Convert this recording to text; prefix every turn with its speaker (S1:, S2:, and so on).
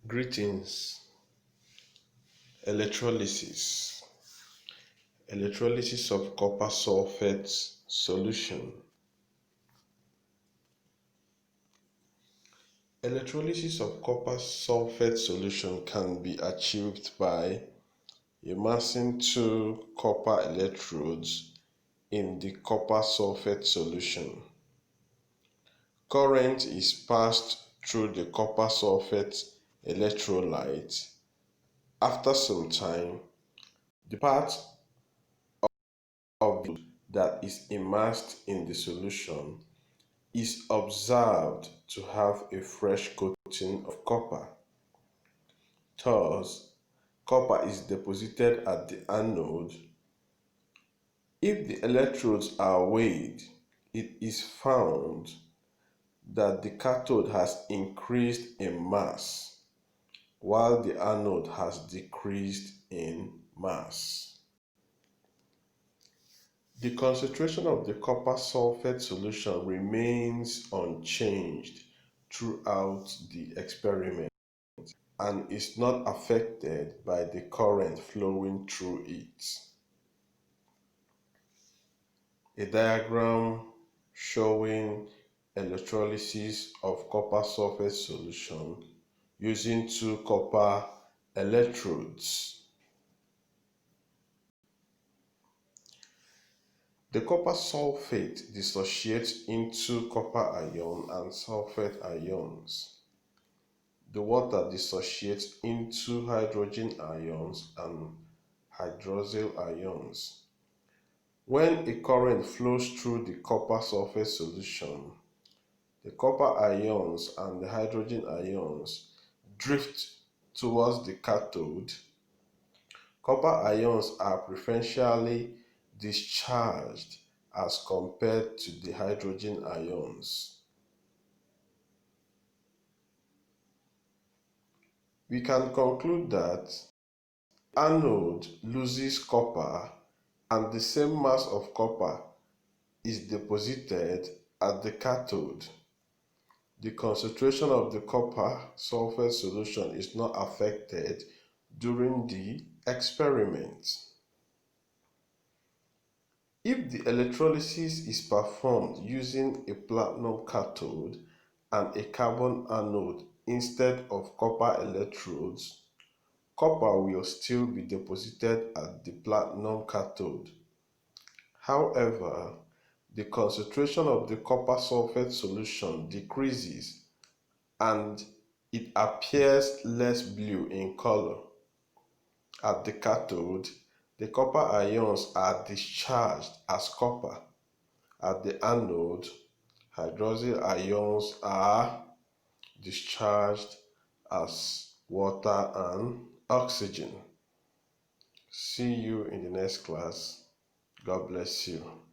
S1: Greetings. Electrolysis. Electrolysis of copper sulfate solution. Electrolysis of copper sulfate solution can be achieved by immersing two copper electrodes in the copper sulfate solution. Current is passed through the copper sulfate electrolyte. After some time, the part of the that is immersed in the solution is observed to have a fresh coating of copper. Thus, copper is deposited at the anode. If the electrodes are weighed, it is found that the cathode has increased in mass, while the anode has decreased in mass. The concentration of the copper sulfate solution remains unchanged throughout the experiment and is not affected by the current flowing through it. A diagram showing electrolysis of copper sulfate solution using two copper electrodes. The copper sulfate dissociates into copper ion and sulfate ions. The water dissociates into hydrogen ions and hydroxyl ions. When a current flows through the copper sulfate solution, the copper ions and the hydrogen ions drift towards the cathode. Copper ions are preferentially discharged as compared to the hydrogen ions. We can conclude that the anode loses copper and the same mass of copper is deposited at the cathode. The concentration of the copper sulfate solution is not affected during the experiment. If the electrolysis is performed using a platinum cathode and a carbon anode instead of copper electrodes, copper will still be deposited at the platinum cathode. However, the concentration of the copper sulfate solution decreases and it appears less blue in color. At the cathode, the copper ions are discharged as copper. At the anode, hydroxyl ions are discharged as water and oxygen. See you in the next class. God bless you.